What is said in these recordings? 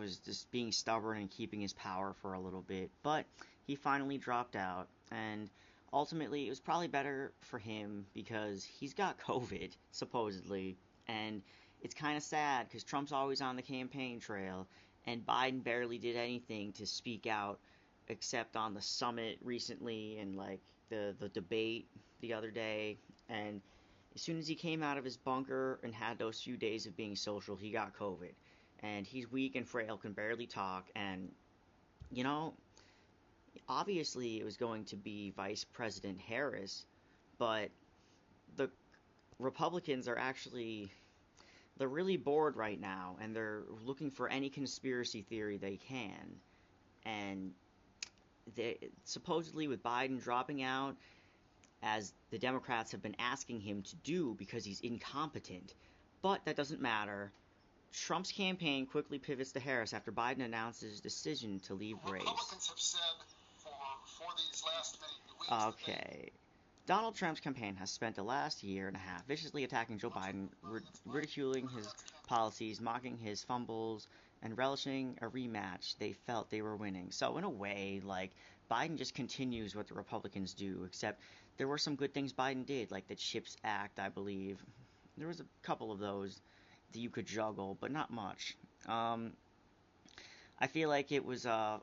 was just being stubborn and keeping his power for a little bit, but he finally dropped out, and ultimately it was probably better for him because he's got COVID, supposedly, and it's kind of sad because Trump's always on the campaign trail, and Biden barely did anything to speak out except on the summit recently and like the debate the other day. And as soon as he came out of his bunker and had those few days of being social, he got COVID. And he's weak and frail, can barely talk. And, you know, obviously it was going to be Vice President Harris, but the Republicans are actually, they're really bored right now, and they're looking for any conspiracy theory they can. And they, supposedly with Biden dropping out, as the Democrats have been asking him to do because he's incompetent. But that doesn't matter. Trump's campaign quickly pivots to Harris after Biden announces his decision to leave race. Republicans have said for these last many weeks. Okay. Donald Trump's campaign has spent the last year and a half viciously attacking Joe Biden, ridiculing his policies, mocking his fumbles, and relishing a rematch they felt they were winning. So in a way, like, Biden just continues what the Republicans do, except there were some good things Biden did, like the CHIPS Act, I believe. There was a couple of those that you could juggle, but not much. I feel like it was a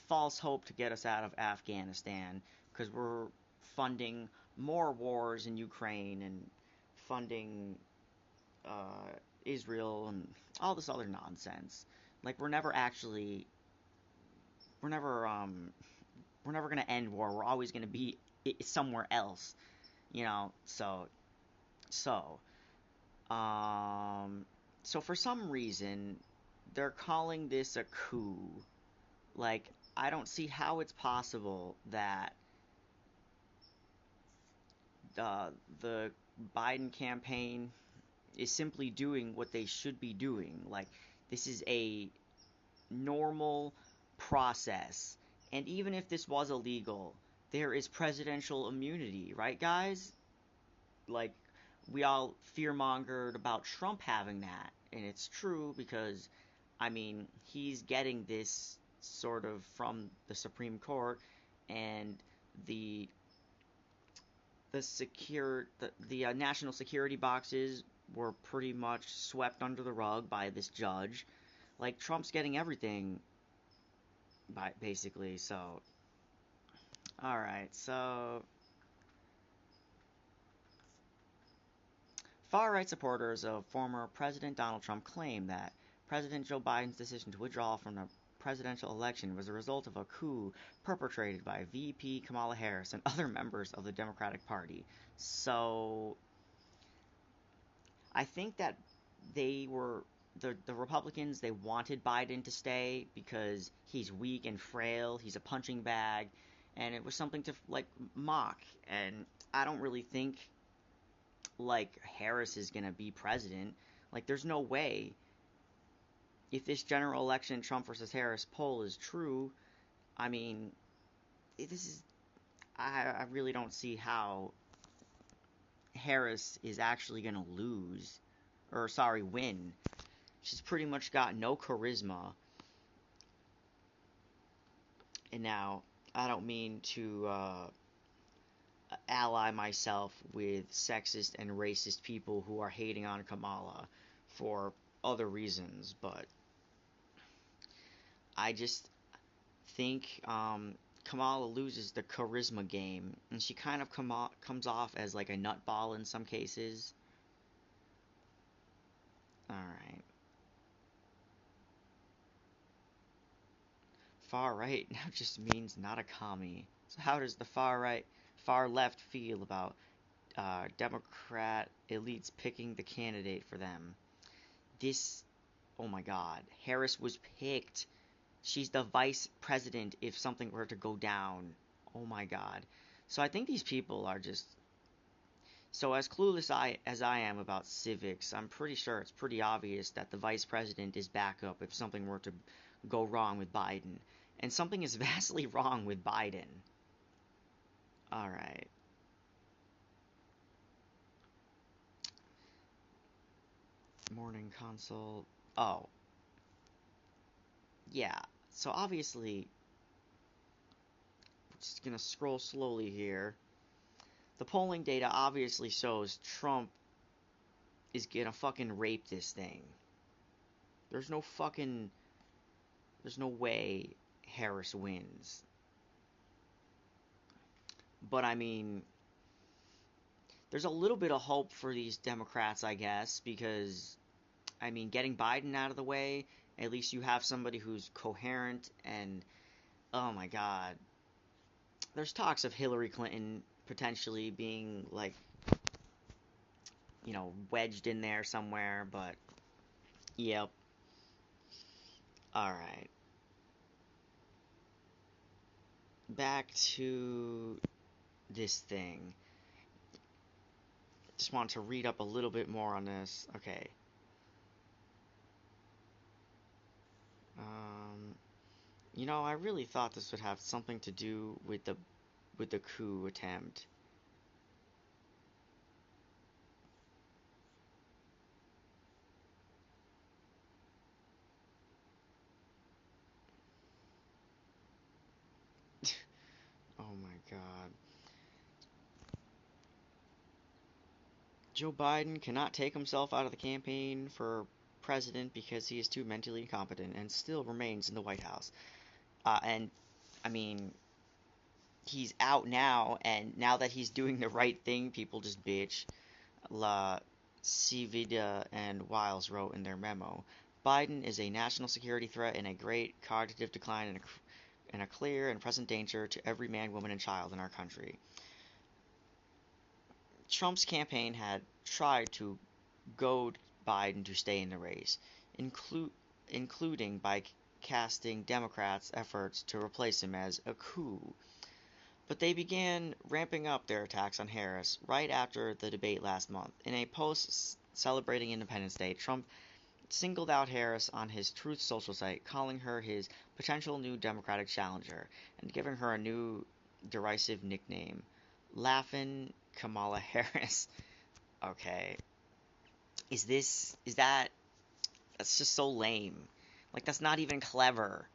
false hope to get us out of Afghanistan, because we're funding more wars in Ukraine and funding Israel and all this other nonsense. Like we're never we're never gonna end war. We're always gonna be somewhere else, you know. So so for some reason they're calling this a coup. Like, I don't see how it's possible that the Biden campaign is simply doing what they should be doing. Like, this is a normal process. And even if this was illegal, there is presidential immunity, right, guys? Like, we all fear-mongered about Trump having that. And it's true because, I mean, he's getting this sort of from the Supreme Court, and the national security boxes were pretty much swept under the rug by this judge. Like, Trump's getting everything, basically. So, all right. So, far-right supporters of former President Donald Trump claim that President Joe Biden's decision to withdraw from the presidential election was a result of a coup perpetrated by VP Kamala Harris and other members of the Democratic Party. So I think that they were the Republicans, they wanted Biden to stay because he's weak and frail, he's a punching bag, and it was something to like mock. And I don't really think like Harris is going to be president. Like, there's no way. If this general election Trump versus Harris poll is true, I mean, this is I really don't see how Harris is actually going to lose, or sorry, win. She's pretty much got no charisma. And now, I don't mean to ally myself with sexist and racist people who are hating on Kamala for other reasons, but I just think Kamala loses the charisma game, and she kind of comes off as like a nutball in some cases. Alright. Far right now just means not a commie. So how does the far left feel about Democrat elites picking the candidate for them? Oh my god, Harris was picked. She's the vice president if something were to go down. Oh my god. So I think these people are just... So as clueless as I am about civics, I'm pretty sure it's pretty obvious that the vice president is backup if something were to go wrong with Biden. And something is vastly wrong with Biden. Alright. Morning consult. Oh. yeah. So obviously, just gonna scroll slowly here. The polling data obviously shows Trump is gonna fucking rape this thing. There's no fucking, there's no way Harris wins. But I mean, there's a little bit of hope for these Democrats, I guess, because I mean, getting Biden out of the way, at least you have somebody who's coherent and oh my god. There's talks of Hillary Clinton potentially being like, wedged in there somewhere, but yep. All right. Back to this thing. Just want to read up a little bit more on this. Okay. Um, I really thought this would have something to do with the coup attempt. Oh my god. Joe Biden cannot take himself out of the campaign for president because he is too mentally incompetent and still remains in the White House. And I mean, he's out now, and now that he's doing the right thing, people just bitch. La Civida and Wiles wrote in their memo. Biden is a national security threat and a great cognitive decline and a clear and present danger to every man, woman, and child in our country. Trump's campaign had tried to goad Biden to stay in the race, including by casting Democrats' efforts to replace him as a coup. But they began ramping up their attacks on Harris right after the debate last month. In a post celebrating Independence Day, Trump singled out Harris on his Truth Social site, calling her his potential new Democratic challenger and giving her a new derisive nickname, Laughin' Kamala Harris. Okay. That's just so lame. Like, that's not even clever.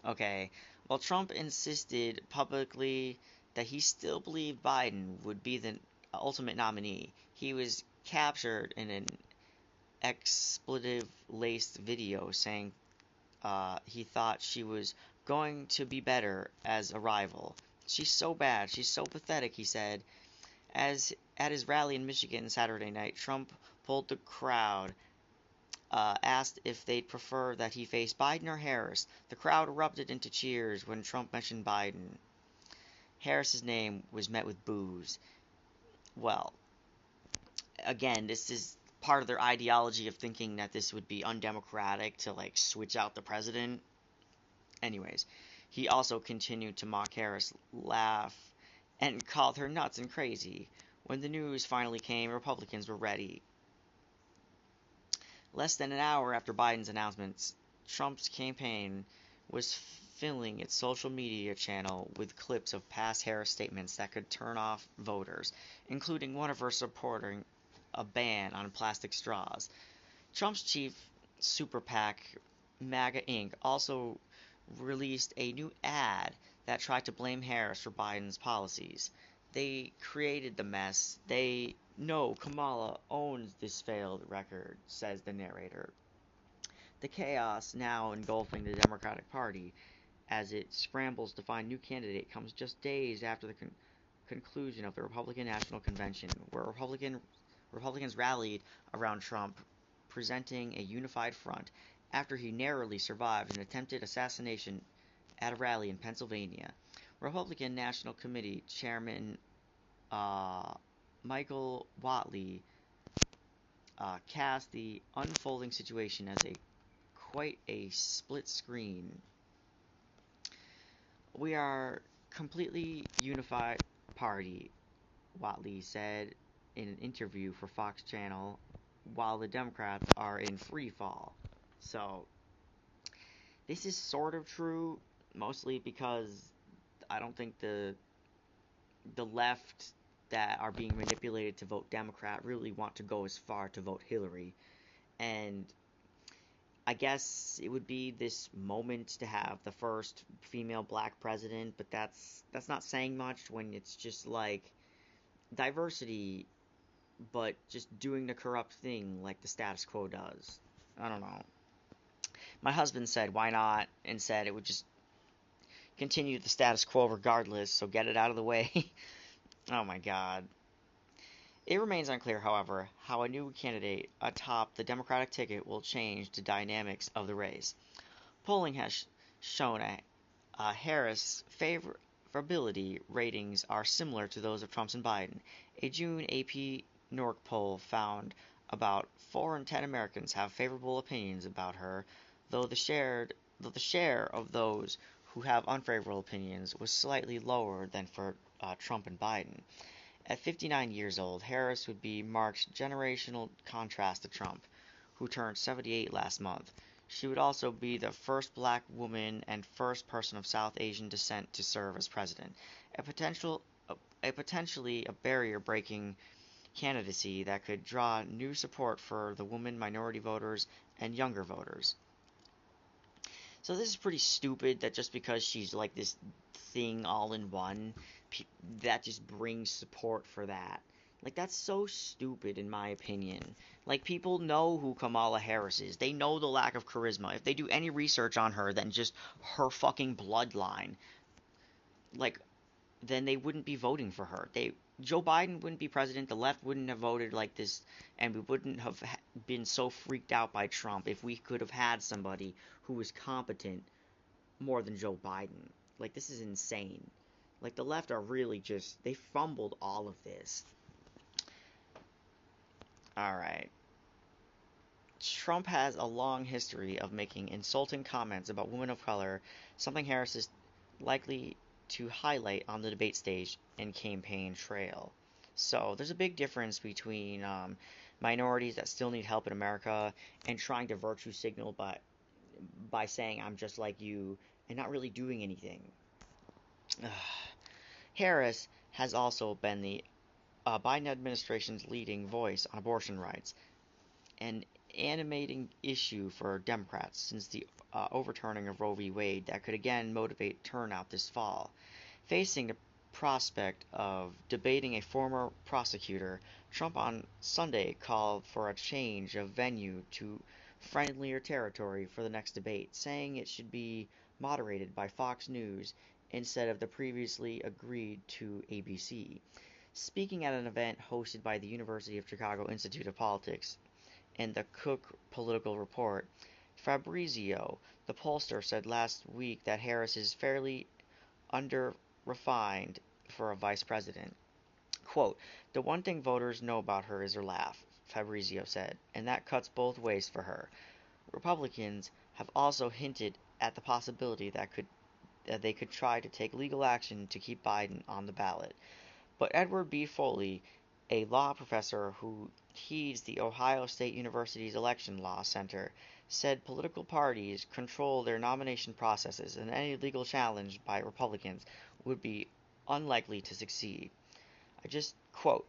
Okay. Well, Trump insisted publicly that he still believed Biden would be the ultimate nominee. He was captured in an expletive-laced video saying he thought she was going to be better as a rival. She's so bad. She's so pathetic, he said. As at his rally in Michigan Saturday night, Trump polled the crowd, asked if they'd prefer that he face Biden or Harris. The crowd erupted into cheers when Trump mentioned Biden. Harris's name was met with boos. Well, again, this is part of their ideology of thinking that this would be undemocratic to like switch out the president. Anyways, he also continued to mock Harris, laugh, and called her nuts and crazy. When the news finally came, Republicans were ready. Less than an hour after Biden's announcements, Trump's campaign was filling its social media channel with clips of past Harris statements that could turn off voters, including one of her supporting a ban on plastic straws. Trump's chief super PAC, MAGA Inc., also released a new ad that tried to blame Harris for Biden's policies. They created the mess. They know Kamala owns this failed record, says the narrator. The chaos now engulfing the Democratic Party as it scrambles to find new candidate comes just days after the conclusion of the Republican National Convention, where Republicans rallied around Trump, presenting a unified front after he narrowly survived an attempted assassination at a rally in Pennsylvania. Republican National Committee Chairman Michael Whatley cast the unfolding situation as quite a split screen. We are completely unified party, Whatley said in an interview for Fox Channel, while the Democrats are in free fall. So, this is sort of true, mostly because I don't think the left that are being manipulated to vote Democrat really want to go as far to vote Hillary. And I guess it would be this moment to have the first female black president, but that's not saying much when it's just like diversity, but just doing the corrupt thing like the status quo does. I don't know. My husband said, why not? And said it would just continue the status quo regardless, so get it out of the way. Oh my god. It remains unclear, however, how a new candidate atop the Democratic ticket will change the dynamics of the race. Polling has shown Harris' favorability ratings are similar to those of Trump's and Biden. A June AP NORC poll found about 4 in 10 Americans have favorable opinions about her, though the share of those who have unfavorable opinions was slightly lower than for Trump and Biden. At 59 years old, Harris would be marked generational contrast to Trump, who turned 78 last month. She would also be the first black woman and first person of South Asian descent to serve as president, a potentially a barrier-breaking candidacy that could draw new support for the women, minority voters, and younger voters. So this is pretty stupid that just because she's like this thing all in one, that just brings support for that. Like, that's so stupid in my opinion. Like, people know who Kamala Harris is. They know the lack of charisma. If they do any research on her than just her fucking bloodline, like, then they wouldn't be voting for her. Joe Biden wouldn't be president. The left wouldn't have voted like this, and we wouldn't have been so freaked out by Trump if we could have had somebody who was competent more than Joe Biden. Like, this is insane. Like, the left are really just, they fumbled all of this. Alright. Trump has a long history of making insulting comments about women of color, something Harris is likely to highlight on the debate stage and campaign trail. So there's a big difference between minorities that still need help in America and trying to virtue signal by saying I'm just like you and not really doing anything. Harris has also been the Biden administration's leading voice on abortion rights, an animating issue for Democrats since the overturning of Roe v. Wade that could again motivate turnout this fall. Facing the prospect of debating a former prosecutor, Trump on Sunday called for a change of venue to friendlier territory for the next debate, saying it should be moderated by Fox News instead of the previously agreed to ABC. Speaking at an event hosted by the University of Chicago Institute of Politics and the Cook Political Report, Fabrizio, the pollster, said last week that Harris is fairly under-refined for a vice president. Quote, the one thing voters know about her is her laugh, Fabrizio said, and that cuts both ways for her. Republicans have also hinted at the possibility that they could try to take legal action to keep Biden on the ballot. But Edward B. Foley, a law professor who heads the Ohio State University's Election Law Center, said political parties control their nomination processes and any legal challenge by Republicans would be unlikely to succeed. Quote,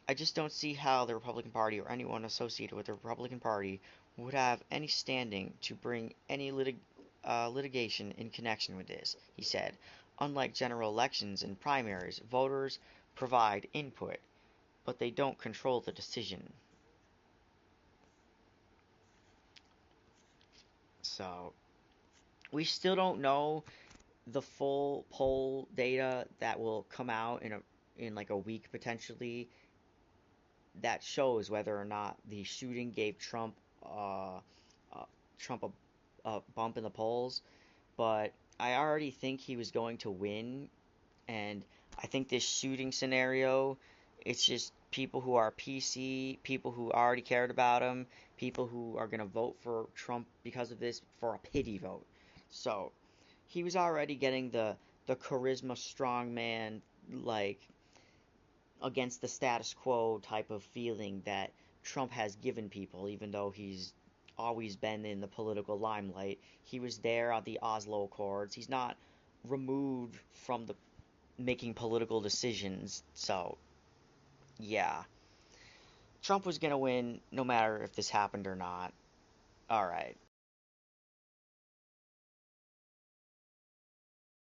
I just don't see how the Republican Party or anyone associated with the Republican Party would have any standing to bring any litigation in connection with this, he said. Unlike general elections and primaries, voters provide input, but they don't control the decision. So, we still don't know the full poll data that will come out in like a week potentially that shows whether or not the shooting gave Trump a bump in the polls, but I already think he was going to win, and I think this shooting scenario, it's just people who are PC, people who already cared about him, people who are going to vote for Trump because of this for a pity vote. So, he was already getting the charisma strongman, like, against the status quo type of feeling that Trump has given people, even though he's always been in the political limelight. He was there on the Oslo Accords. He's not removed from the making political decisions. So, yeah. Trump was going to win no matter if this happened or not. Alright.